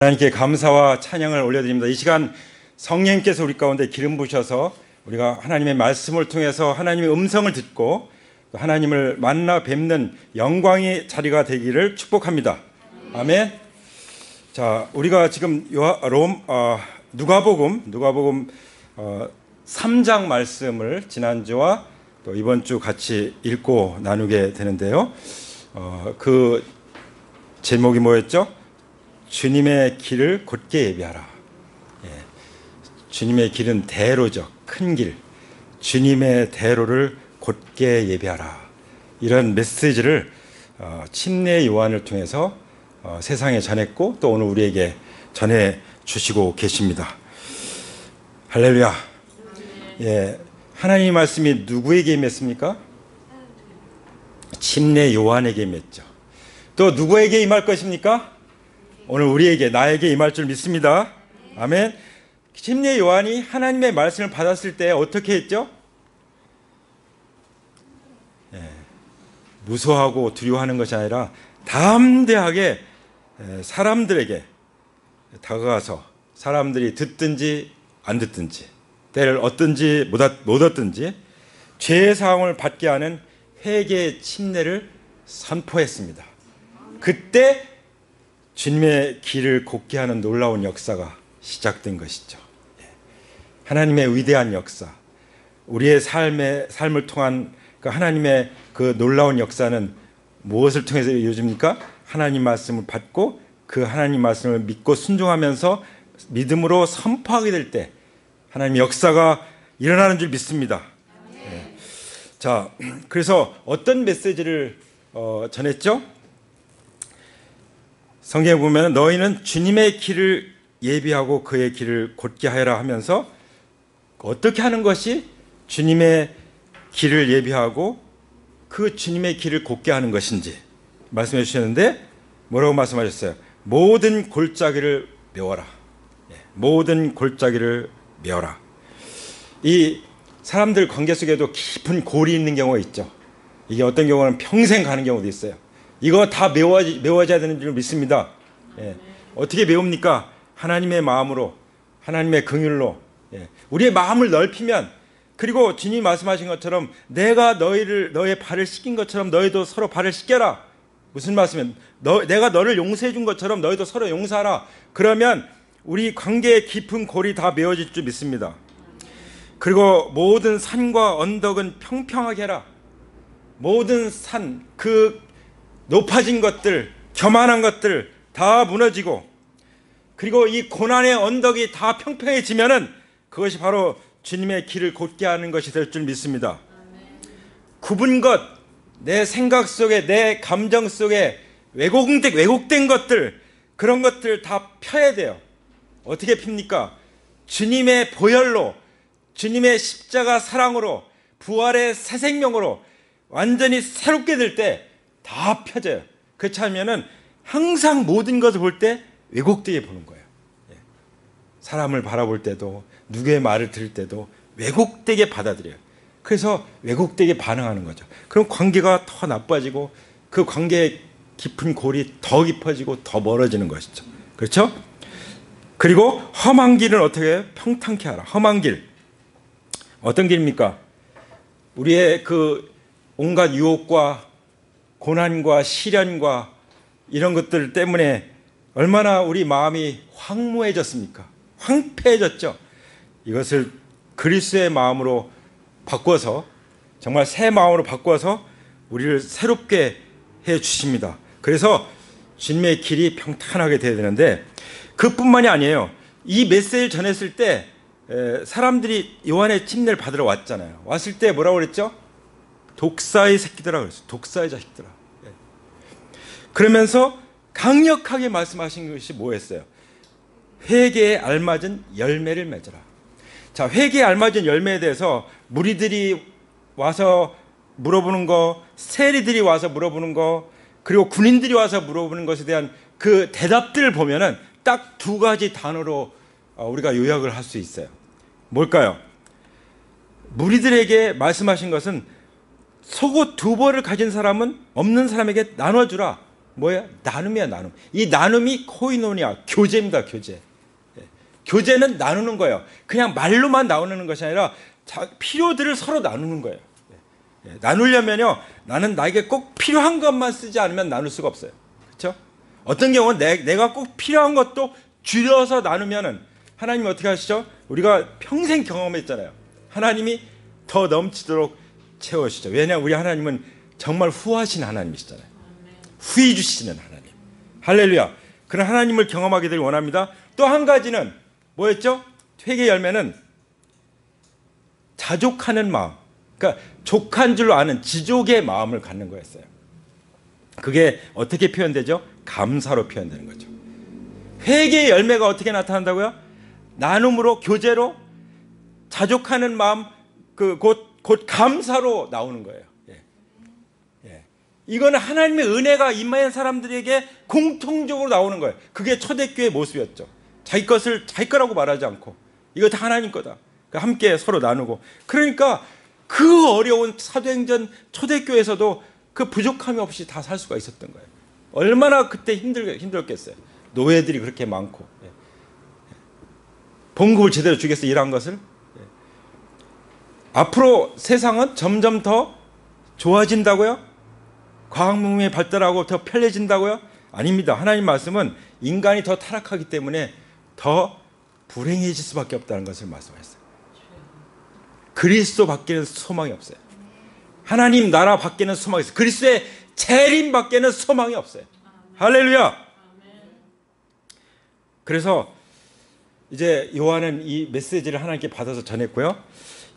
하나님께 감사와 찬양을 올려드립니다. 이 시간 성령님께서 우리 가운데 기름 부으셔서 우리가 하나님의 말씀을 통해서 하나님의 음성을 듣고 하나님을 만나 뵙는 영광의 자리가 되기를 축복합니다. 아멘. 자, 우리가 지금 누가복음 3장 말씀을 지난주와 또 이번 주 같이 읽고 나누게 되는데요. 그 제목이 뭐였죠? 주님의 길을 곧게 예비하라. 주님의 길은 대로죠. 큰 길. 주님의 대로를 곧게 예비하라. 이런 메시지를 침례 요한을 통해서 세상에 전했고 또 오늘 우리에게 전해 주시고 계십니다. 할렐루야. 예, 하나님의 말씀이 누구에게 임했습니까? 침례 요한에게 임했죠. 또 누구에게 임할 것입니까? 오늘 우리에게, 나에게 임할 줄 믿습니다. 아멘. 침례 요한이 하나님의 말씀을 받았을 때 어떻게 했죠? 무서워하고 두려워하는 것이 아니라 담대하게 사람들에게 다가가서 사람들이 듣든지 안 듣든지 때를 얻든지 못 얻든지 죄의 사함을 받게 하는 회개의 침례를 선포했습니다. 그때 주님의 길을 곧게 하는 놀라운 역사가 시작된 것이죠. 하나님의 위대한 역사, 우리의 삶을 통한 그 하나님의 그 놀라운 역사는 무엇을 통해서 이루어집니까? 하나님 말씀을 받고 그 하나님 말씀을 믿고 순종하면서 믿음으로 선포하게 될 때 하나님의 역사가 일어나는 줄 믿습니다. 자, 그래서 어떤 메시지를 전했죠? 성경에 보면 너희는 주님의 길을 예비하고 그의 길을 곧게 하여라 하면서 어떻게 하는 것이 주님의 길을 예비하고 그 주님의 길을 곧게 하는 것인지 말씀해 주셨는데 뭐라고 말씀하셨어요? 모든 골짜기를 메워라. 모든 골짜기를 메워라. 이 사람들 관계 속에도 깊은 골이 있는 경우가 있죠. 이게 어떤 경우는 평생 가는 경우도 있어요. 이거 다 메워져야 되는 줄 믿습니다. 어떻게 메웁니까? 하나님의 마음으로, 하나님의 긍휼로. 우리의 마음을 넓히면, 그리고 주님이 말씀하신 것처럼 내가 너의 발을 씻긴 것처럼 너희도 서로 발을 씻겨라. 무슨 말씀이에요? 내가 너를 용서해 준 것처럼 너희도 서로 용서하라. 그러면 우리 관계의 깊은 골이 다 메워질 줄 믿습니다. 그리고 모든 산과 언덕은 평평하게 해라. 모든 산, 그 높아진 것들, 교만한 것들 다 무너지고, 그리고 이 고난의 언덕이 다 평평해지면은 그것이 바로 주님의 길을 곧게 하는 것이 될 줄 믿습니다. 굽은 것, 내 생각 속에, 내 감정 속에 왜곡된 것들, 그런 것들 다 펴야 돼요. 어떻게 핍니까? 주님의 보혈로, 주님의 십자가 사랑으로, 부활의 새 생명으로 완전히 새롭게 될 때 다 펴져요. 그렇지 않으면은 항상 모든 것을 볼 때 왜곡되게 보는 거예요. 사람을 바라볼 때도, 누구의 말을 들을 때도 왜곡되게 받아들여요. 그래서 왜곡되게 반응하는 거죠. 그럼 관계가 더 나빠지고 그 관계의 깊은 골이 더 깊어지고 더 멀어지는 것이죠. 그렇죠? 그리고 험한 길은 어떻게 해요? 평탄케 하라. 험한 길. 어떤 길입니까? 우리의 그 온갖 유혹과 고난과 시련과 이런 것들 때문에 얼마나 우리 마음이 황무해졌습니까? 황폐해졌죠. 이것을 그리스도의 마음으로 바꿔서, 정말 새 마음으로 바꿔서 우리를 새롭게 해 주십니다. 그래서 주님의 길이 평탄하게 되어야 되는데, 그뿐만이 아니에요. 이 메시지를 전했을 때 사람들이 요한의 침례를 받으러 왔잖아요. 왔을 때 뭐라고 그랬죠? 독사의 새끼들아 그랬어요. 독사의 자식들아. 그러면서 강력하게 말씀하신 것이 뭐였어요? 회개에 알맞은 열매를 맺어라. 자, 회개에 알맞은 열매에 대해서 무리들이 와서 물어보는 거, 세리들이 와서 물어보는 거, 그리고 군인들이 와서 물어보는 것에 대한 그 대답들을 보면은 딱 두 가지 단어로 우리가 요약을 할 수 있어요. 뭘까요? 무리들에게 말씀하신 것은 속옷 두 벌을 가진 사람은 없는 사람에게 나눠주라. 뭐야? 나눔이야, 나눔. 이 나눔이 코이노니아, 교제입니다, 교제. 교제는 나누는 거예요. 그냥 말로만 나누는 것이 아니라 필요들을 서로 나누는 거예요. 나누려면요, 나는 나에게 꼭 필요한 것만 쓰지 않으면 나눌 수가 없어요. 그렇죠? 어떤 경우는 내가 꼭 필요한 것도 줄여서 나누면은 하나님이 어떻게 하시죠? 우리가 평생 경험했잖아요. 하나님이 더 넘치도록 채워주시죠. 왜냐하면 우리 하나님은 정말 후하신 하나님이시잖아요. 후히 주시는 하나님. 할렐루야. 그런 하나님을 경험하게 되길 원합니다. 또 한 가지는 뭐였죠? 회개 열매는 자족하는 마음. 그러니까 족한 줄로 아는 지족의 마음을 갖는 거였어요. 그게 어떻게 표현되죠? 감사로 표현되는 거죠. 회개의 열매가 어떻게 나타난다고요? 나눔으로, 교제로, 자족하는 마음, 곧 감사로 나오는 거예요. 이거는 하나님의 은혜가 임하는 사람들에게 공통적으로 나오는 거예요. 그게 초대교회의 모습이었죠. 자기 것을 자기 거라고 말하지 않고 이거 다 하나님 거다. 함께 서로 나누고. 그러니까 그 어려운 사도행전 초대교회에서도 그 부족함이 없이 다 살 수가 있었던 거예요. 얼마나 그때 힘들었겠어요. 노예들이 그렇게 많고. 봉급을 제대로 주겠어 일한 것을. 앞으로 세상은 점점 더 좋아진다고요? 과학문명이 발달하고 더 편리해진다고요? 아닙니다. 하나님 말씀은 인간이 더 타락하기 때문에 더 불행해질 수밖에 없다는 것을 말씀하셨어요. 그리스도 밖에는 소망이 없어요. 하나님 나라 밖에는 소망이 있어요. 그리스도의 재림 밖에는 소망이 없어요. 할렐루야. 그래서 이제 요한은 이 메시지를 하나님께 받아서 전했고요.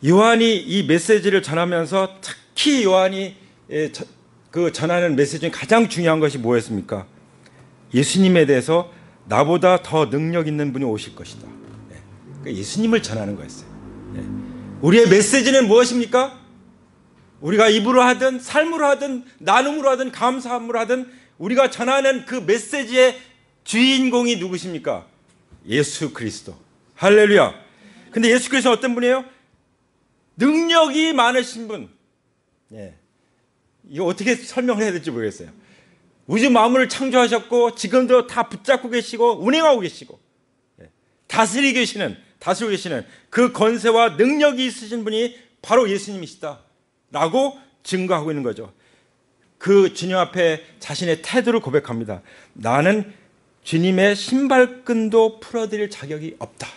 요한이 이 메시지를 전하면서 특히 요한이 그 전하는 메시지 중에 가장 중요한 것이 뭐였습니까? 예수님에 대해서 나보다 더 능력 있는 분이 오실 것이다. 그러니까 예수님을 전하는 거였어요. 우리의 메시지는 무엇입니까? 우리가 입으로 하든 삶으로 하든 나눔으로 하든 감사함으로 하든 우리가 전하는 그 메시지의 주인공이 누구십니까? 예수 그리스도. 할렐루야. 근데 예수 그리스도는 어떤 분이에요? 능력이 많으신 분. 이거 어떻게 설명을 해야 될지 모르겠어요. 우주 만물을 창조하셨고 지금도 다 붙잡고 계시고 운행하고 계시고 다스리고 계시는 그 권세와 능력이 있으신 분이 바로 예수님이시다 라고 증거하고 있는 거죠. 그 주님 앞에 자신의 태도를 고백합니다. 나는 주님의 신발끈도 풀어드릴 자격이 없다.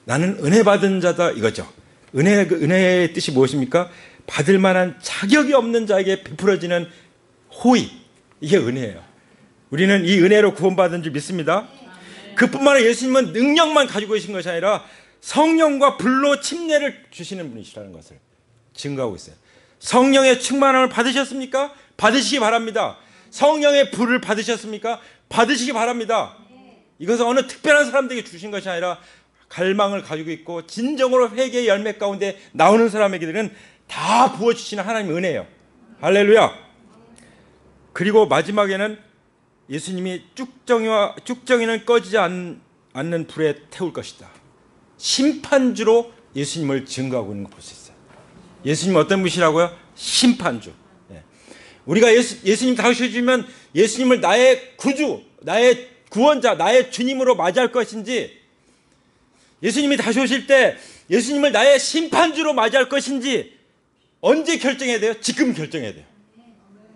나는 은혜 받은 자다 이거죠. 은혜의 뜻이 무엇입니까? 받을 만한 자격이 없는 자에게 베풀어지는 호의, 이게 은혜예요. 우리는 이 은혜로 구원받은 줄 믿습니다. 그뿐만 아니라 예수님은 능력만 가지고 계신 것이 아니라 성령과 불로 침례를 주시는 분이시라는 것을 증거하고 있어요. 성령의 충만함을 받으셨습니까? 받으시기 바랍니다. 성령의 불을 받으셨습니까? 받으시기 바랍니다. 이것은 어느 특별한 사람들에게 주신 것이 아니라 갈망을 가지고 있고 진정으로 회개의 열매 가운데 나오는 사람에게는 다 부어주시는 하나님의 은혜예요. 할렐루야. 그리고 마지막에는 예수님이 쭉정이는 꺼지지 않는 불에 태울 것이다. 심판주로 예수님을 증거하고 있는 걸 볼 수 있어요. 예수님 어떤 분이시라고요? 심판주. 우리가 예수님 다시 오시면 예수님을 나의 구주, 나의 구원자, 나의 주님으로 맞이할 것인지, 예수님이 다시 오실 때 예수님을 나의 심판주로 맞이할 것인지 언제 결정해야 돼요? 지금 결정해야 돼요.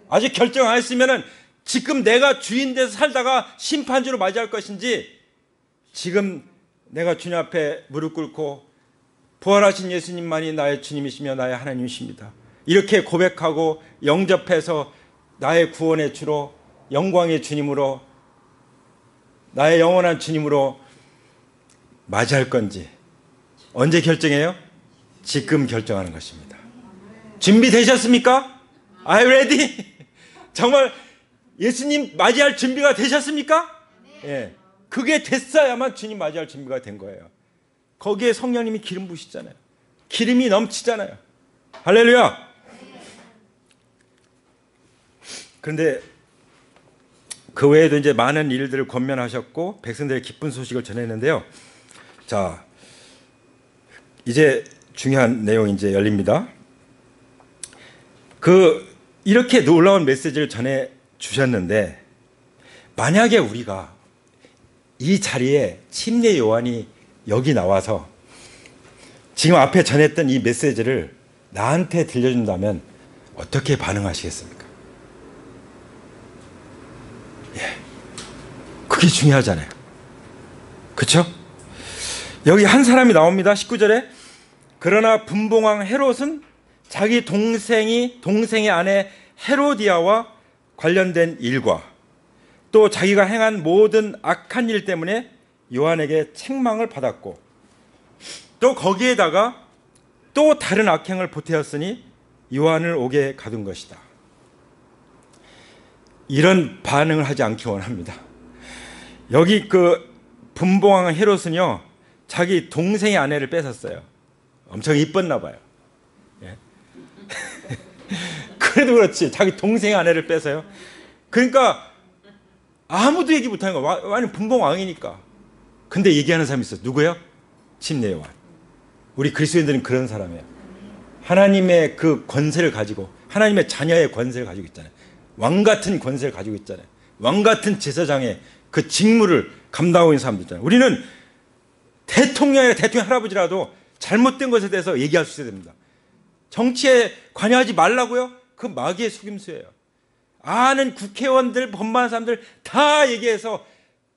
아직 결정 안 했으면 지금 내가 주인 돼서 살다가 심판주로 맞이할 것인지, 지금 내가 주님 앞에 무릎 꿇고 부활하신 예수님만이 나의 주님이시며 나의 하나님이십니다, 이렇게 고백하고 영접해서 나의 구원의 주로, 영광의 주님으로, 나의 영원한 주님으로 맞이할 건지 언제 결정해요? 지금 결정하는 것입니다. 준비되셨습니까? Are you ready? 정말 예수님 맞이할 준비가 되셨습니까? 예. 그게 됐어야만 주님 맞이할 준비가 된 거예요. 거기에 성령님이 기름 부으시잖아요. 기름이 넘치잖아요. 할렐루야. 그런데 그 외에도 이제 많은 일들을 권면하셨고 백성들의 기쁜 소식을 전했는데요. 자, 이제 중요한 내용이 이제 열립니다. 이렇게 놀라운 메시지를 전해 주셨는데 만약에 우리가 이 자리에 침례 요한이 여기 나와서 지금 앞에 전했던 이 메시지를 나한테 들려준다면 어떻게 반응하시겠습니까? 예, 그게 중요하잖아요. 그렇죠? 여기 한 사람이 나옵니다. 19절에 그러나 분봉왕 헤롯은 자기 동생의 아내 헤로디아와 관련된 일과 또 자기가 행한 모든 악한 일 때문에 요한에게 책망을 받았고 또 거기에다가 또 다른 악행을 보태었으니 요한을 옥에 가둔 것이다. 이런 반응을 하지 않기 원합니다. 여기 그 분봉왕 헤롯은요 자기 동생의 아내를 뺏었어요. 엄청 이뻤나 봐요. 예. 그래도 그렇지 자기 동생의 아내를 뺏어요. 그러니까 아무도 얘기 못하는 거야. 완전 분봉왕이니까. 근데 얘기하는 사람이 있어. 누구예요? 침례 요한. 우리 그리스도인들은 그런 사람이에요. 하나님의 그 권세를 가지고 하나님의 자녀의 권세를 가지고 있잖아요. 왕 같은 권세를 가지고 있잖아요. 왕 같은 제사장의 그 직무를 감당하고 있는 사람들 있잖아요. 우리는 대통령 할아버지라도 잘못된 것에 대해서 얘기할 수 있어야 됩니다. 정치에 관여하지 말라고요? 그 마귀의 속임수예요. 아는 국회의원들, 법만한 사람들 다 얘기해서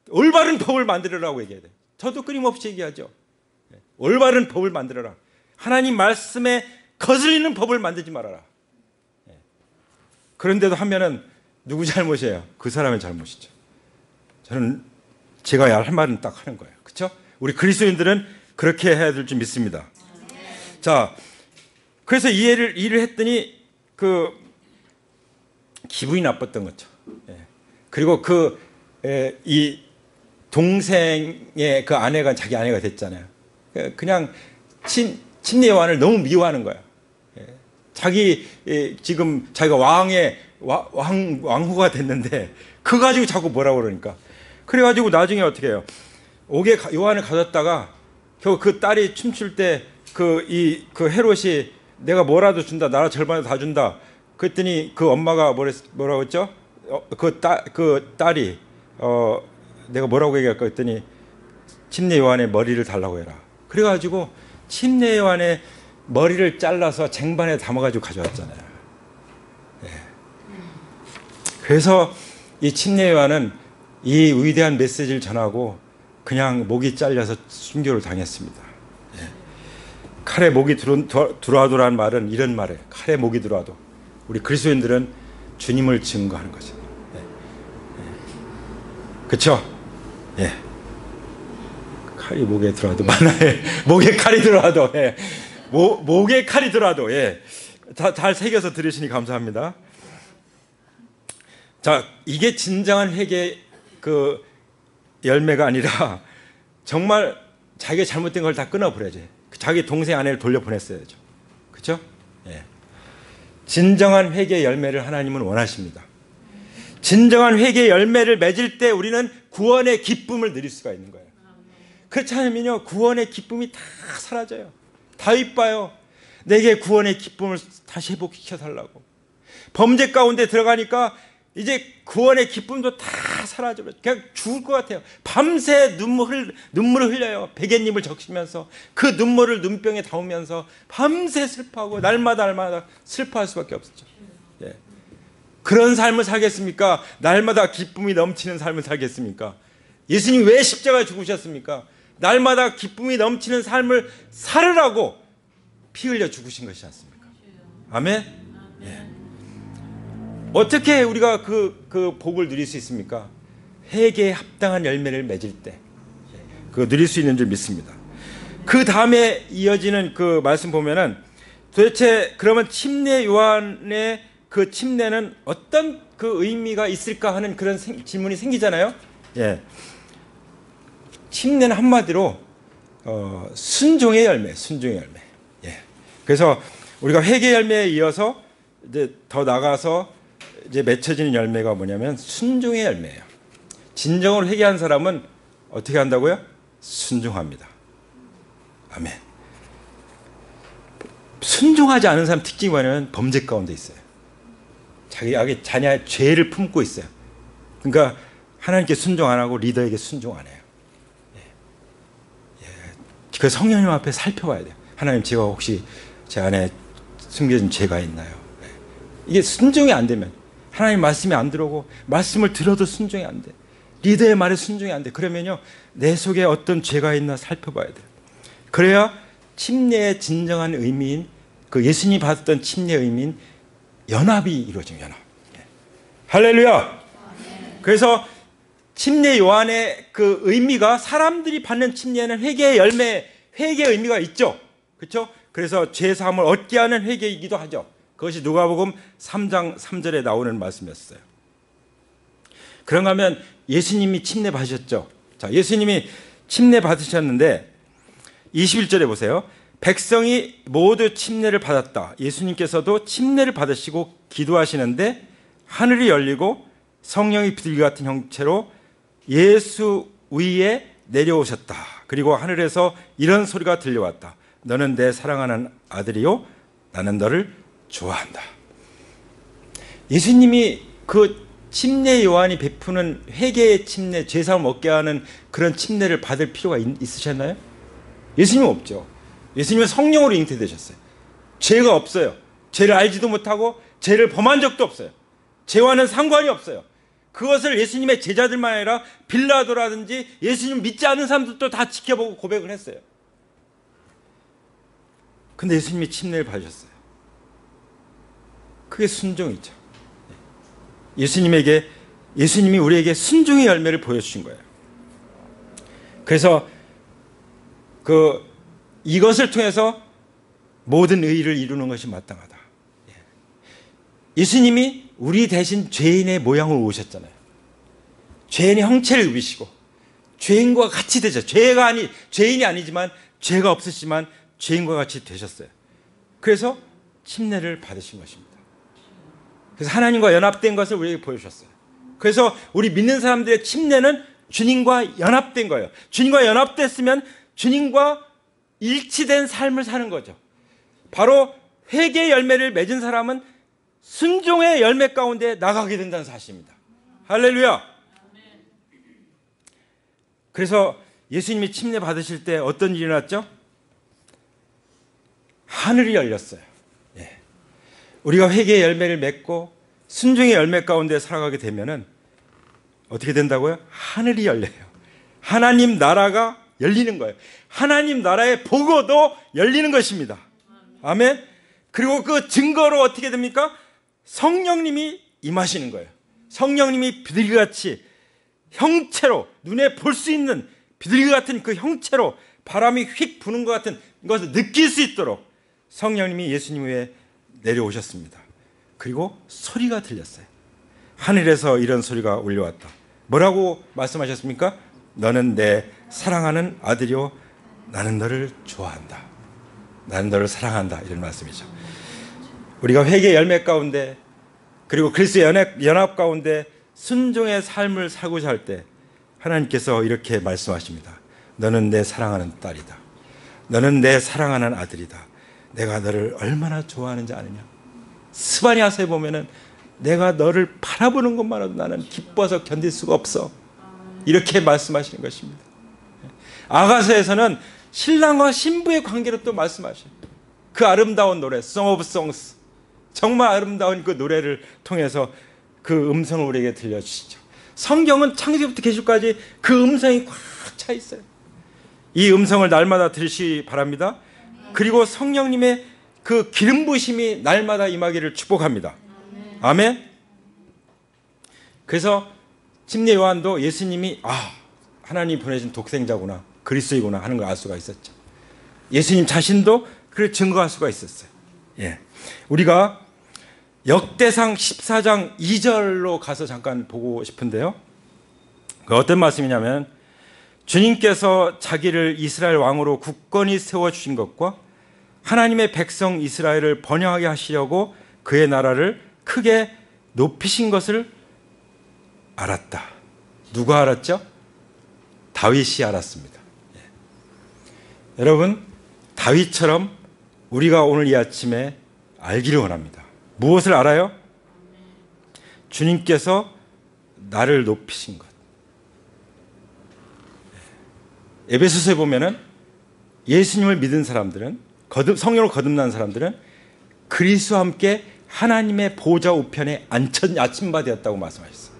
올바른 법을 만들으라고 얘기해야 돼요. 저도 끊임없이 얘기하죠. 올바른 법을 만들어라. 하나님 말씀에 거슬리는 법을 만들지 말아라. 그런데도 하면은 누구 잘못이에요? 그 사람의 잘못이죠. 저는 제가 할 말은 딱 하는 거예요. 그렇죠? 우리 그리스도인들은 그렇게 해야 될 줄 믿습니다. 자, 그래서 이 일을 했더니 그 기분이 나빴던 거죠. 그리고 이 동생의 그 아내가 자기 아내가 됐잖아요. 그냥 침례 요한을 너무 미워하는 거야. 자기 지금 자기가 왕후가 됐는데 그거 가지고 자꾸 뭐라고 그러니까. 그래가지고 나중에 어떻게 해요? 옥에 요한을 가뒀다가 결국 그 딸이 춤출 때 그 헤롯이 내가 뭐라도 준다, 나라 절반을 다 준다. 그랬더니 그 엄마가 뭐라고 했죠? 그 딸이 내가 뭐라고 얘기할까 했더니 침례 요한의 머리를 달라고 해라. 그래가지고 침례 요한의 머리를 잘라서 쟁반에 담아가지고 가져왔잖아요. 네. 그래서 이 침례 요한은 이 위대한 메시지를 전하고 그냥 목이 잘려서 순교를 당했습니다. 네. 칼에 목이 들어와도라는 말은 이런 말이에요. 칼에 목이 들어와도 우리 그리스도인들은 주님을 증거하는 거죠. 네. 네. 그렇죠? 예. 칼이 목에 들어와도 만나에 목에 칼이 들어와도 예. 목에 칼이 들어와도 예. 잘 새겨서 들으시니 감사합니다. 자, 이게 진정한 회개의 그 열매가 아니라 정말 자기가 잘못된 걸 다 끊어버려야지. 자기 동생 아내를 돌려보냈어야죠. 그렇죠? 예. 진정한 회개의 열매를 하나님은 원하십니다. 진정한 회개의 열매를 맺을 때 우리는 구원의 기쁨을 누릴 수가 있는 거예요. 그렇지 않으면요 구원의 기쁨이 다 사라져요. 다윗 봐요. 내게 구원의 기쁨을 다시 회복시켜 달라고. 범죄 가운데 들어가니까 이제 구원의 기쁨도 다 사라져요. 그냥 죽을 것 같아요. 밤새 눈물을 흘려요. 베갯잎을 적시면서 그 눈물을 눈병에 담으면서 밤새 슬퍼하고 날마다 슬퍼할 수밖에 없었죠. 예. 그런 삶을 살겠습니까? 날마다 기쁨이 넘치는 삶을 살겠습니까? 예수님 왜 십자가에 죽으셨습니까? 날마다 기쁨이 넘치는 삶을 살으라고 피 흘려 죽으신 것이지 않습니까? 아멘? 예. 어떻게 우리가 그 복을 누릴 수 있습니까? 회개에 합당한 열매를 맺을 때 그거 누릴 수 있는 줄 믿습니다. 그 다음에 이어지는 그 말씀 보면은 도대체 그러면 침례 요한의 그 침례는 어떤 그 의미가 있을까 하는 그런 질문이 생기잖아요. 예. 침례는 한마디로 순종의 열매, 순종의 열매. 예. 그래서 우리가 회개 열매에 이어서 이제 더 나가서 이제 맺혀지는 열매가 뭐냐면 순종의 열매예요. 진정으로 회개한 사람은 어떻게 한다고요? 순종합니다. 아멘. 순종하지 않은 사람 특징이 뭐냐면 범죄 가운데 있어요. 자기 자녀의 죄를 품고 있어요. 그러니까 하나님께 순종 안 하고 리더에게 순종 안 해요. 그 성령님 앞에 살펴봐야 돼요. 하나님, 제가 혹시 제 안에 숨겨진 죄가 있나요? 이게 순종이 안 되면, 하나님 말씀이 안 들어오고 말씀을 들어도 순종이 안 돼, 리더의 말에 순종이 안 돼, 그러면요 내 속에 어떤 죄가 있나 살펴봐야 돼요. 그래야 침례의 진정한 의미인, 그 예수님이 받았던 침례의 의미인 연합이 이루어져요. 연합. 할렐루야. 그래서 침례 요한의 그 의미가, 사람들이 받는 침례는 회개의 열매, 회개의 의미가 있죠. 그렇죠? 그래서 죄 사함을 얻게 하는 회개이기도 하죠. 그것이 누가복음 3장 3절에 나오는 말씀이었어요. 그런가 하면 예수님이 침례 받으셨죠. 자, 예수님이 침례 받으셨는데 21절에 보세요. 백성이 모두 침례를 받았다. 예수님께서도 침례를 받으시고 기도하시는데 하늘이 열리고 성령이 비둘기 같은 형체로 예수 위에 내려오셨다. 그리고 하늘에서 이런 소리가 들려왔다. 너는 내 사랑하는 아들이요 나는 너를 좋아한다. 예수님이 그 침례 요한이 베푸는 회개의 침례, 죄사함을 얻게 하는 그런 침례를 받을 필요가 있으셨나요? 예수님은 없죠. 예수님은 성령으로 잉태되셨어요. 죄가 없어요. 죄를 알지도 못하고 죄를 범한 적도 없어요. 죄와는 상관이 없어요. 그것을 예수님의 제자들만 아니라 빌라도라든지 예수님 믿지 않는 사람들도 다 지켜보고 고백을 했어요. 근데 예수님이 침례를 받으셨어요. 그게 순종이죠. 예수님이 우리에게 순종의 열매를 보여주신 거예요. 그래서 이것을 통해서 모든 의의를 이루는 것이 마땅하다. 예수님이 우리 대신 죄인의 모양으로 오셨잖아요. 죄인의 형체를 입으시고 죄인과 같이 되죠. 죄인이 아니지만, 죄가 없으시지만 죄인과 같이 되셨어요. 그래서 침례를 받으신 것입니다. 그래서 하나님과 연합된 것을 우리에게 보여주셨어요. 그래서 우리 믿는 사람들의 침례는 주님과 연합된 거예요. 주님과 연합됐으면 주님과 일치된 삶을 사는 거죠. 바로 회개의 열매를 맺은 사람은 순종의 열매 가운데 나가게 된다는 사실입니다. 할렐루야. 그래서 예수님이 침례 받으실 때 어떤 일이 났죠? 하늘이 열렸어요. 우리가 회개의 열매를 맺고 순종의 열매 가운데 살아가게 되면은 어떻게 된다고요? 하늘이 열려요. 하나님 나라가 열리는 거예요. 하나님 나라의 보고도 열리는 것입니다. 아멘. 그리고 그 증거로 어떻게 됩니까? 성령님이 임하시는 거예요. 성령님이 비둘기같이 형체로, 눈에 볼 수 있는 비둘기 같은 그 형체로 바람이 휙 부는 것 같은 것을 느낄 수 있도록 성령님이 예수님 위에 내려오셨습니다. 그리고 소리가 들렸어요. 하늘에서 이런 소리가 울려왔다. 뭐라고 말씀하셨습니까? 너는 내 사랑하는 아들이요 나는 너를 좋아한다. 나는 너를 사랑한다. 이런 말씀이죠. 우리가 회개의 열매 가운데, 그리고 그리스도의 연합 가운데 순종의 삶을 살고자 할 때 하나님께서 이렇게 말씀하십니다. 너는 내 사랑하는 딸이다. 너는 내 사랑하는 아들이다. 내가 너를 얼마나 좋아하는지 아느냐. 스바냐서에 보면은 내가 너를 바라보는 것만으로도 나는 기뻐서 견딜 수가 없어. 이렇게 말씀하시는 것입니다. 아가서에서는 신랑과 신부의 관계로 또 말씀하셔요. 그 아름다운 노래, Song of Songs, 정말 아름다운 그 노래를 통해서 그 음성을 우리에게 들려주시죠. 성경은 창세기부터 계시까지 그 음성이 꽉 차 있어요. 이 음성을 날마다 들으시기 바랍니다. 그리고 성령님의 그 기름 부으심이 날마다 임하기를 축복합니다. 아멘. 그래서 침례 요한도 예수님이 하나님 보내신 독생자구나, 그리스도이구나 하는 걸 알 수가 있었죠. 예수님 자신도 그걸 증거할 수가 있었어요. 우리가 역대상 14장 2절로 가서 잠깐 보고 싶은데요. 그 어떤 말씀이냐면, 주님께서 자기를 이스라엘 왕으로 굳건히 세워주신 것과 하나님의 백성 이스라엘을 번영하게 하시려고 그의 나라를 크게 높이신 것을 알았다. 누가 알았죠? 다윗이 알았습니다. 여러분, 다윗처럼 우리가 오늘 이 아침에 알기를 원합니다. 무엇을 알아요? 주님께서 나를 높이신 것. 에베소서에 보면은 예수님을 믿은 사람들은, 성령으로 거듭난 사람들은 그리스도와 함께 하나님의 보좌 우편에 앉힌 바 되었다고 말씀하셨어요.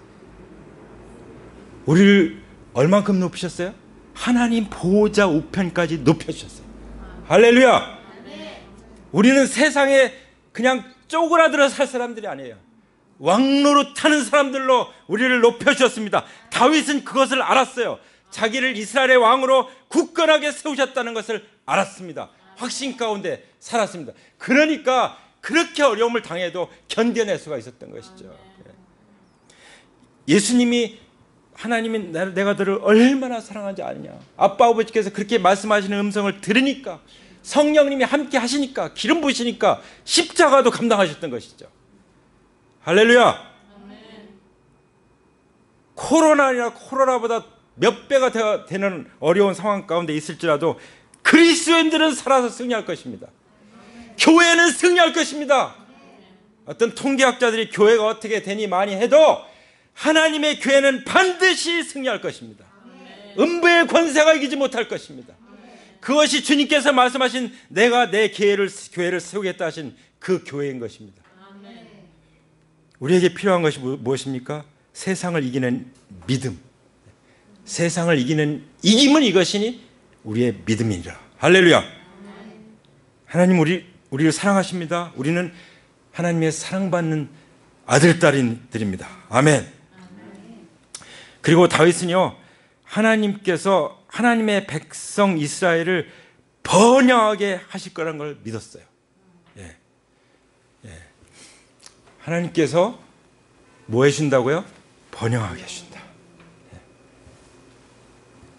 우리를 얼만큼 높이셨어요? 하나님 보좌 우편까지 높여주셨어요. 할렐루야! 우리는 세상에 그냥 쪼그라들어 살 사람들이 아니에요. 왕노릇하는 사람들로 우리를 높여주셨습니다. 다윗은 그것을 알았어요. 자기를 이스라엘의 왕으로 굳건하게 세우셨다는 것을 알았습니다. 확신 가운데 살았습니다. 그러니까 그렇게 어려움을 당해도 견뎌낼 수가 있었던 것이죠. 예수님이, 하나님이 내가 너를 얼마나 사랑하지 않냐, 아빠 아버지께서 그렇게 말씀하시는 음성을 들으니까, 성령님이 함께 하시니까, 기름 부으시니까 십자가도 감당하셨던 것이죠. 할렐루야. 코로나보다 몇 배가 되는 어려운 상황 가운데 있을지라도 그리스도인들은 살아서 승리할 것입니다. 교회는 승리할 것입니다. 어떤 통계학자들이 교회가 어떻게 되니 많이 해도 하나님의 교회는 반드시 승리할 것입니다. 음부의 권세가 이기지 못할 것입니다. 그것이 주님께서 말씀하신 내가 내 교회를 세우겠다 하신 그 교회인 것입니다. 우리에게 필요한 것이 무엇입니까? 세상을 이기는 믿음. 세상을 이기는 이김은 이것이니 우리의 믿음이니라. 할렐루야. 하나님 우리를 사랑하십니다. 우리는 하나님의 사랑받는 아들, 딸들입니다. 아멘. 그리고 다윗은요, 하나님께서 하나님의 백성 이스라엘을 번영하게 하실 거라는 걸 믿었어요. 하나님께서 뭐 해준다고요? 번영하게 해준다.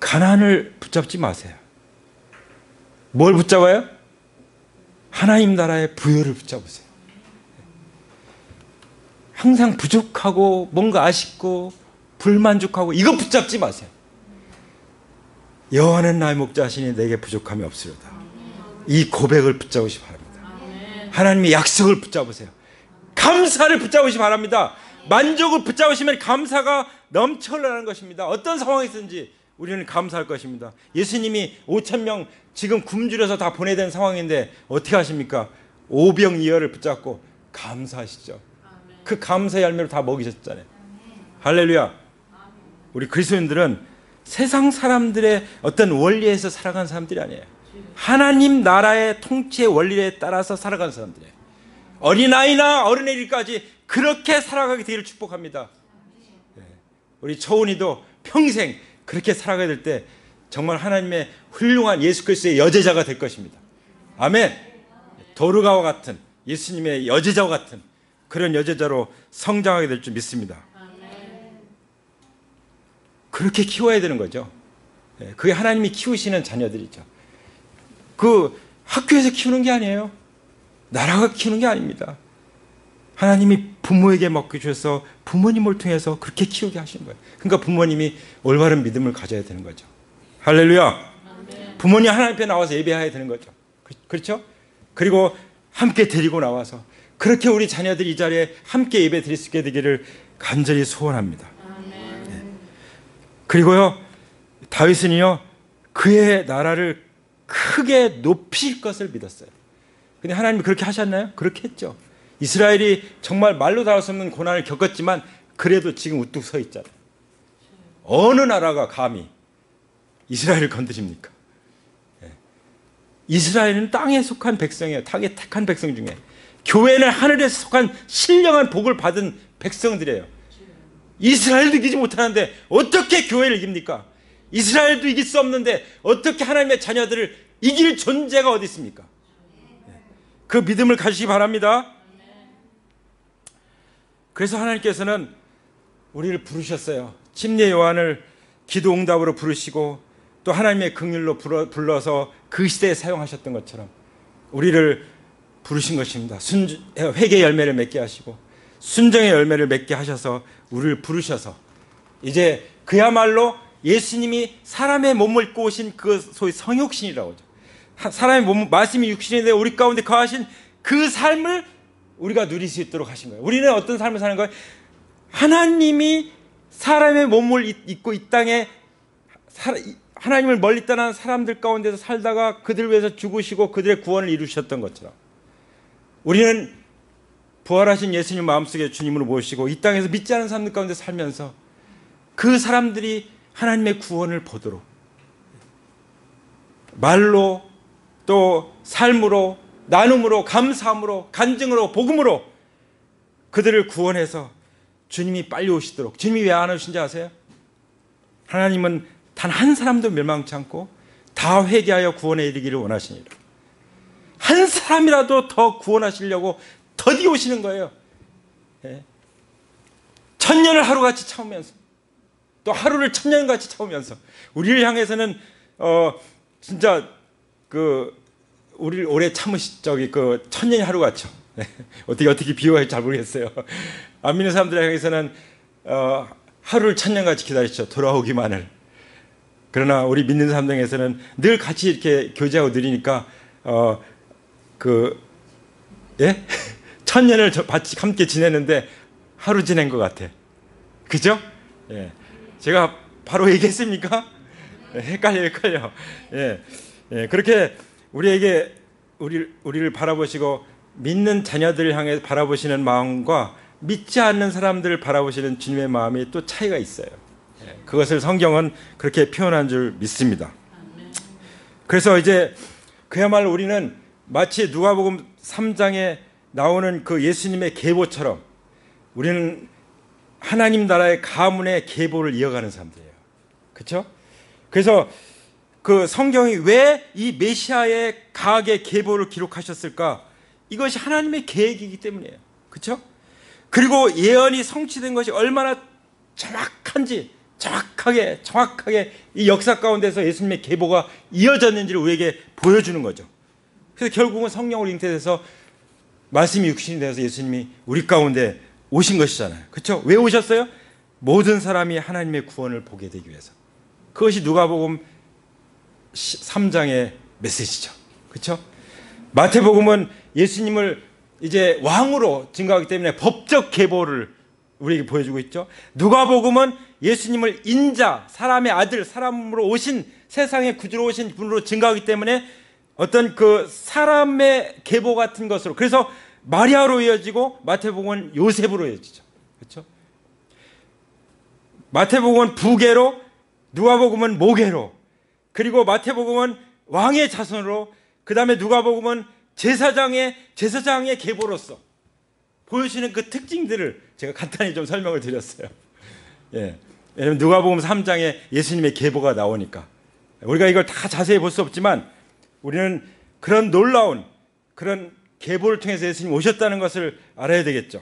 가난을 붙잡지 마세요. 뭘 붙잡아요? 하나님 나라의 부요를 붙잡으세요. 항상 부족하고 뭔가 아쉽고 불만족하고 이거 붙잡지 마세요. 여호와는 나의 목자시니 내게 부족함이 없으리로다. 이 고백을 붙잡으시기 바랍니다. 하나님의 약속을 붙잡으세요. 감사를 붙잡으시기 바랍니다. 만족을 붙잡으시면 감사가 넘쳐 흘러나는 것입니다. 어떤 상황이 있든지 우리는 감사할 것입니다. 예수님이 5,000명 지금 굶주려서 다 보내야 되는 상황인데 어떻게 하십니까? 오병이어를 붙잡고 감사하시죠. 그 감사의 열매로 다 먹이셨잖아요. 할렐루야. 우리 그리스도인들은 세상 사람들의 어떤 원리에서 살아가는 사람들이 아니에요. 하나님 나라의 통치의 원리에 따라서 살아가는 사람들이에요. 어린아이나 어른애들까지 그렇게 살아가게 되기를 축복합니다. 우리 초은이도 평생 그렇게 살아가게 될 때 정말 하나님의 훌륭한 예수 그리스도의 여제자가 될 것입니다. 아멘. 도르가와 같은 예수님의 여제자와 같은 그런 여제자로 성장하게 될 줄 믿습니다. 그렇게 키워야 되는 거죠. 그게 하나님이 키우시는 자녀들이죠. 그 학교에서 키우는 게 아니에요. 나라가 키우는 게 아닙니다. 하나님이 부모에게 맡겨주셔서 부모님을 통해서 그렇게 키우게 하신 거예요. 그러니까 부모님이 올바른 믿음을 가져야 되는 거죠. 할렐루야. 부모님 하나님 앞에 나와서 예배해야 되는 거죠. 그렇죠? 그리고 함께 데리고 나와서 그렇게 우리 자녀들이 이 자리에 함께 예배 드릴 수 있게 되기를 간절히 소원합니다. 그리고요, 다윗은요, 그의 나라를 크게 높일 것을 믿었어요. 근데 하나님이 그렇게 하셨나요? 그렇게 했죠. 이스라엘이 정말 말로 다할 수 없는 고난을 겪었지만 그래도 지금 우뚝 서 있잖아요. 어느 나라가 감히 이스라엘을 건드립니까? 이스라엘은 땅에 속한 백성이에요. 땅에 택한 백성 중에. 교회는 하늘에 속한 신령한 복을 받은 백성들이에요. 이스라엘도 이기지 못하는데 어떻게 교회를 이깁니까? 이스라엘도 이길 수 없는데 어떻게 하나님의 자녀들을 이길 존재가 어디 있습니까? 그 믿음을 가지시기 바랍니다. 그래서 하나님께서는 우리를 부르셨어요. 침례 요한을 기도 응답으로 부르시고 또 하나님의 긍휼로 불러서 그 시대에 사용하셨던 것처럼 우리를 부르신 것입니다. 회개의 열매를 맺게 하시고 순정의 열매를 맺게 하셔서 우리를 부르셔서 이제 그야말로 예수님이 사람의 몸을 입고 오신 그 소위 성육신이라고 하죠. 사람의 몸, 말씀이 육신인데 우리 가운데 거하신 그 삶을 우리가 누릴 수 있도록 하신 거예요. 우리는 어떤 삶을 사는 거예요? 하나님이 사람의 몸을 입고 이 땅에 하나님을 멀리 떠난 사람들 가운데서 살다가 그들 위해서 죽으시고 그들의 구원을 이루셨던 것처럼 우리는 부활하신 예수님 마음속에 주님으로 모시고 이 땅에서 믿지 않은 사람들 가운데 살면서 그 사람들이 하나님의 구원을 보도록 말로 또 삶으로 나눔으로 감사함으로 간증으로 복음으로 그들을 구원해서 주님이 빨리 오시도록. 주님이 왜 안 오신지 아세요? 하나님은 단 한 사람도 멸망치 않고 다 회개하여 구원에 이르기를 원하시니라. 한 사람이라도 더 구원하시려고 더디 오시는 거예요. 예. 천년을 하루같이 참으면서 또 하루를 천년같이 참으면서 우리를 향해서는 진짜 우리를 오래 참으시 천년이 하루같죠. 어떻게 비유할지 잘 모르겠어요. 안 믿는 사람들에 향해서는 하루를 천년같이 기다리죠. 돌아오기만을. 그러나 우리 믿는 사람들에게서는 늘 같이 이렇게 교제하고 누리니까 예? 천년을 같이 함께 지냈는데 하루 지낸 것 같아. 그죠? 예. 제가 바로 얘기했습니까? 헷갈려. 예. 예. 그렇게 우리를 바라보시고 믿는 자녀들을 향해 바라보시는 마음과 믿지 않는 사람들을 바라보시는 주님의 마음이 또 차이가 있어요. 예. 그것을 성경은 그렇게 표현한 줄 믿습니다. 그래서 이제 그야말로 우리는 마치 누가복음 3장에 나오는 그 예수님의 계보처럼 우리는 하나님 나라의 가문의 계보를 이어가는 사람들이에요. 그렇죠? 그래서 그 성경이 왜 이 메시아의 가학의 계보를 기록하셨을까? 이것이 하나님의 계획이기 때문이에요. 그렇죠? 그리고 예언이 성취된 것이 얼마나 정확하게 이 역사 가운데서 예수님의 계보가 이어졌는지를 우리에게 보여주는 거죠. 그래서 결국은 성령으로 잉태돼서 말씀이 육신이 되어서 예수님이 우리 가운데 오신 것이잖아요. 그렇죠? 왜 오셨어요? 모든 사람이 하나님의 구원을 보게 되기 위해서. 그것이 누가복음 3장의 메시지죠. 그렇죠? 마태복음은 예수님을 이제 왕으로 증거하기 때문에 법적 계보를 우리에게 보여주고 있죠. 누가복음은 예수님을 인자, 사람의 아들, 사람으로 오신 세상의 구주로 오신 분으로 증거하기 때문에 어떤 그 사람의 계보 같은 것으로, 그래서 마리아로 이어지고 마태복음은 요셉으로 이어지죠. 그렇죠? 마태복음은 부계로, 누가복음은 모계로, 그리고 마태복음은 왕의 자손으로, 그 다음에 누가복음은 제사장의 계보로서 보여주시는 그 특징들을 제가 간단히 좀 설명을 드렸어요. 예. 왜냐하면 누가복음 3장에 예수님의 계보가 나오니까 우리가 이걸 다 자세히 볼 수 없지만 우리는 그런 놀라운 그런 계보를 통해서 예수님 오셨다는 것을 알아야 되겠죠.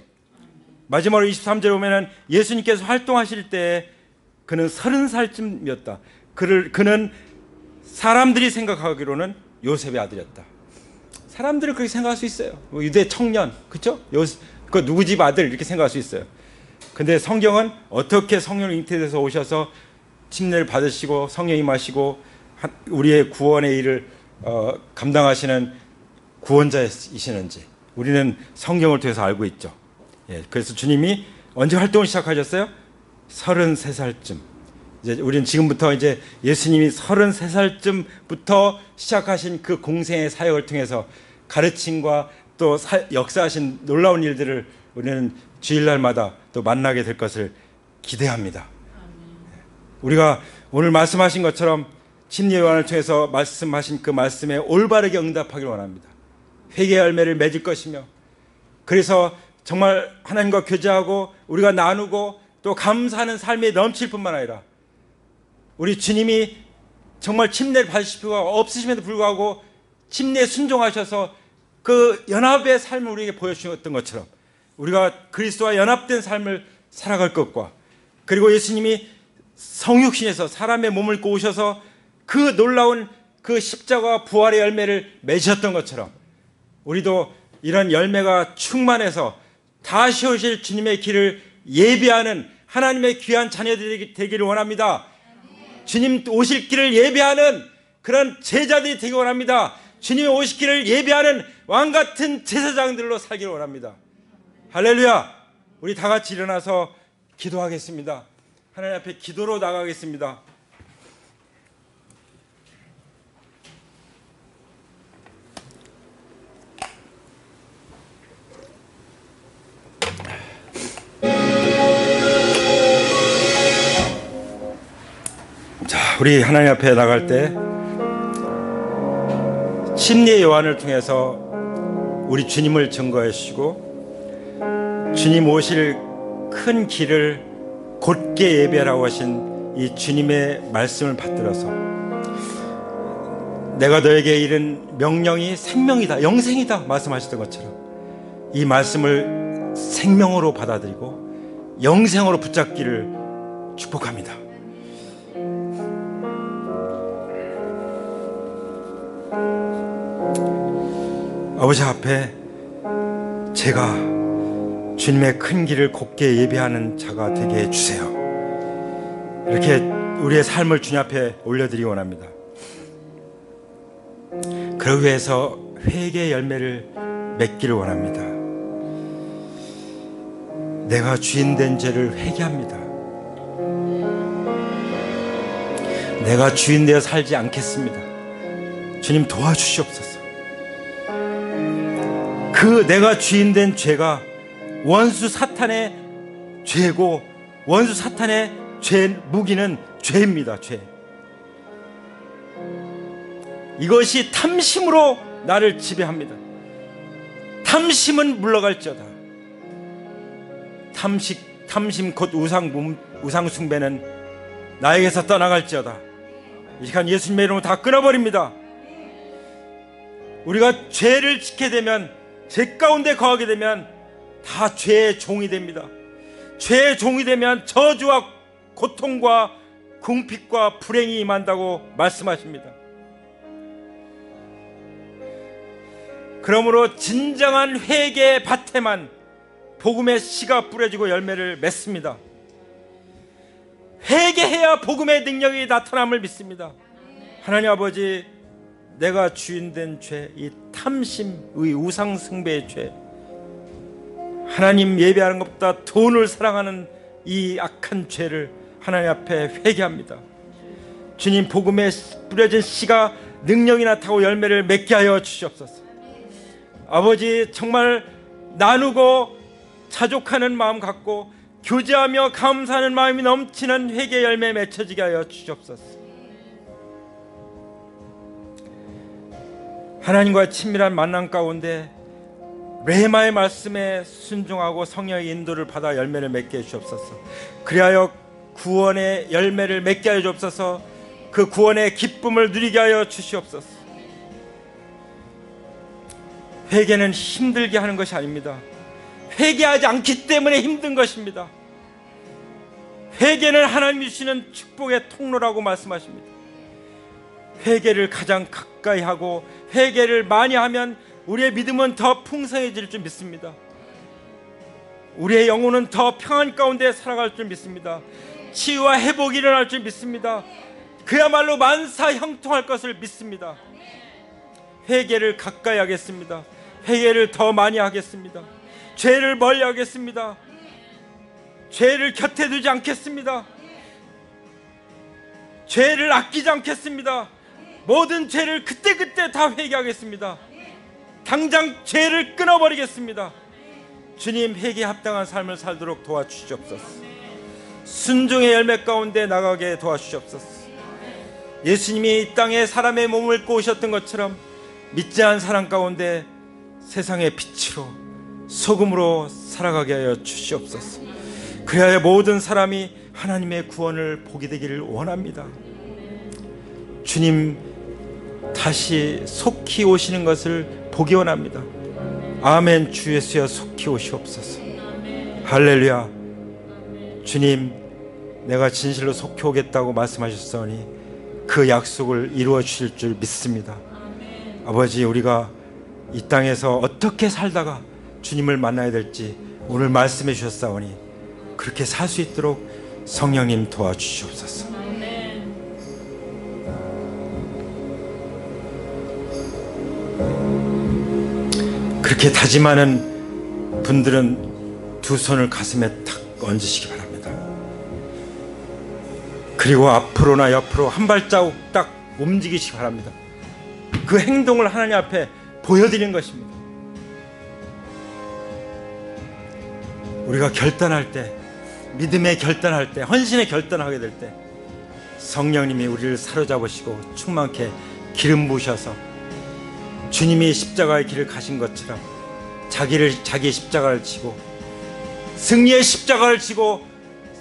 마지막으로 23절에 보면은 예수님께서 활동하실 때 그는 30살쯤이었다. 그는 사람들이 생각하기로는 요셉의 아들이었다. 사람들은 그렇게 생각할 수 있어요. 유대 청년, 그렇죠? 그 누구 집 아들 이렇게 생각할 수 있어요. 근데 성경은 어떻게 성령을 잉태돼서 오셔서 침례를 받으시고 성령 임하시고 우리의 구원의 일을 감당하시는 구원자이시는지 우리는 성경을 통해서 알고 있죠. 예, 그래서 주님이 언제 활동을 시작하셨어요? 33살쯤. 이제 우리는 지금부터 이제 예수님이 33살쯤부터 시작하신 그 공생의 사역을 통해서 가르침과 또 역사하신 놀라운 일들을 우리는 주일날마다 또 만나게 될 것을 기대합니다. 우리가 오늘 말씀하신 것처럼 침례 요한을 통해서 말씀하신 그 말씀에 올바르게 응답하기를 원합니다. 회개의 열매를 맺을 것이며, 그래서 정말 하나님과 교제하고 우리가 나누고 또 감사하는 삶이 넘칠 뿐만 아니라 우리 주님이 정말 침례를 받으실 필요가 없으심에도 불구하고 침례에 순종하셔서 그 연합의 삶을 우리에게 보여주셨던 것처럼 우리가 그리스도와 연합된 삶을 살아갈 것과, 그리고 예수님이 성육신에서 사람의 몸을 입고 오셔서 그 놀라운 그 십자가 부활의 열매를 맺으셨던 것처럼 우리도 이런 열매가 충만해서 다시 오실 주님의 길을 예비하는 하나님의 귀한 자녀들이 되기를 원합니다. 주님 오실 길을 예비하는 그런 제자들이 되기 원합니다. 주님이 오실 길을 예비하는 왕같은 제사장들로 살기를 원합니다. 할렐루야. 우리 다 같이 일어나서 기도하겠습니다. 하나님 앞에 기도로 나가겠습니다. 자, 우리 하나님 앞에 나갈 때 침례 요한을 통해서 우리 주님을 증거해 주시고 주님 오실 큰 길을 곧게 예배하라고 하신 이 주님의 말씀을 받들어서 내가 너에게 이른 명령이 생명이다, 영생이다 말씀하셨던 것처럼 이 말씀을 생명으로 받아들이고 영생으로 붙잡기를 축복합니다. 아버지 앞에 제가 주님의 큰 길을 곧게 예배하는 자가 되게 해주세요. 이렇게 우리의 삶을 주님 앞에 올려드리기 원합니다. 그러기 위해서 회개의 열매를 맺기를 원합니다. 내가 주인된 죄를 회개합니다. 내가 주인되어 살지 않겠습니다. 주님 도와주시옵소서. 그 내가 주인된 죄가 원수 사탄의 죄고 원수 사탄의 죄 무기는 죄입니다. 죄. 이것이 탐심으로 나를 지배합니다. 탐심은 물러갈지어다. 탐심 곧 우상 숭배는 나에게서 떠나갈지어다. 이 시간 예수님의 이름으로 다 끊어버립니다. 우리가 죄를 지게 되면, 죄 가운데 거하게 되면 다 죄의 종이 됩니다. 죄의 종이 되면 저주와 고통과 궁핍과 불행이 임한다고 말씀하십니다. 그러므로 진정한 회개의 밭에만 복음의 씨가 뿌려지고 열매를 맺습니다. 회개해야 복음의 능력이 나타남을 믿습니다. 하나님 아버지, 내가 주인된 죄, 이 탐심의 우상 숭배의 죄, 하나님 예배하는 것보다 돈을 사랑하는 이 악한 죄를 하나님 앞에 회개합니다. 주님, 복음에 뿌려진 씨가 능력이 나타나고 열매를 맺게 하여 주시옵소서. 아버지, 정말 나누고 자족하는 마음 갖고 교제하며 감사하는 마음이 넘치는 회개 열매 맺혀지게 하여 주시옵소서. 하나님과 친밀한 만남 가운데 레마의 말씀에 순종하고 성령의 인도를 받아 열매를 맺게 해주옵소서. 그리하여 구원의 열매를 맺게 하여 주옵소서. 그 구원의 기쁨을 누리게 하여 주시옵소서. 회개는 힘들게 하는 것이 아닙니다. 회개하지 않기 때문에 힘든 것입니다. 회개는 하나님이 주시는 축복의 통로라고 말씀하십니다. 회개를 가장 가까이 하고 회개를 많이 하면 우리의 믿음은 더 풍성해질 줄 믿습니다. 우리의 영혼은 더 평안 가운데 살아갈 줄 믿습니다. 치유와 회복이 일어날 줄 믿습니다. 그야말로 만사 형통할 것을 믿습니다. 회개를 가까이 하겠습니다. 회개를 더 많이 하겠습니다. 죄를 멀리 하겠습니다. 죄를 곁에 두지 않겠습니다. 죄를 아끼지 않겠습니다. 모든 죄를 그때그때 다 회개하겠습니다. 당장 죄를 끊어버리겠습니다. 주님, 회개에 합당한 삶을 살도록 도와주시옵소서. 순종의 열매 가운데 나가게 도와주시옵소서. 예수님이 이 땅에 사람의 몸을 입고 오셨던 것처럼 믿지 않은 사람 가운데 세상의 빛으로 소금으로 살아가게 하여 주시옵소서. 그래야 모든 사람이 하나님의 구원을 보게 되기를 원합니다. 주님, 다시 속히 오시는 것을 보기 원합니다. 아멘. 주 예수여 속히 오시옵소서. 할렐루야. 주님, 내가 진실로 속히 오겠다고 말씀하셨으니 그 약속을 이루어 주실 줄 믿습니다. 아버지, 우리가 이 땅에서 어떻게 살다가 주님을 만나야 될지 오늘 말씀해 주셨사오니 그렇게 살 수 있도록 성령님 도와주시옵소서. 그렇게 다짐하는 분들은 두 손을 가슴에 탁 얹으시기 바랍니다. 그리고 앞으로나 옆으로 한 발자국 딱 움직이시기 바랍니다. 그 행동을 하나님 앞에 보여드리는 것입니다. 우리가 결단할 때, 믿음의 결단할 때, 헌신의 결단하게 될 때 성령님이 우리를 사로잡으시고 충만케 기름 부으셔서 주님이 십자가의 길을 가신 것처럼 자기의 십자가를 지고 승리의 십자가를 지고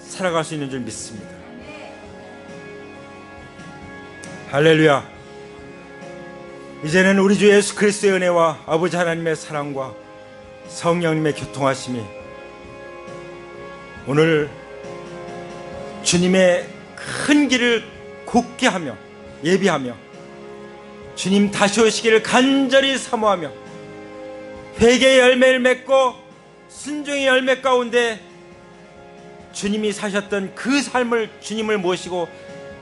살아갈 수 있는 줄 믿습니다. 할렐루야. 이제는 우리 주 예수 그리스도의 은혜와 아버지 하나님의 사랑과 성령님의 교통하심이 오늘 주님의 큰 길을 곧게 하며 예비하며 주님 다시 오시기를 간절히 사모하며 회개의 열매를 맺고 순종의 열매 가운데 주님이 사셨던 그 삶을 주님을 모시고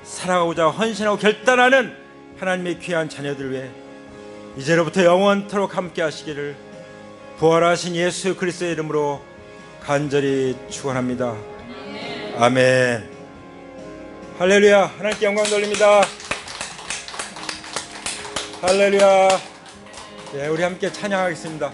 살아가고자 헌신하고 결단하는 하나님의 귀한 자녀들 위해 이제로부터 영원토록 함께 하시기를 부활하신 예수 그리스도의 이름으로 간절히 축원합니다. 아멘. 할렐루야. 하나님께 영광 돌립니다. 할렐루야. 네, 우리 함께 찬양하겠습니다.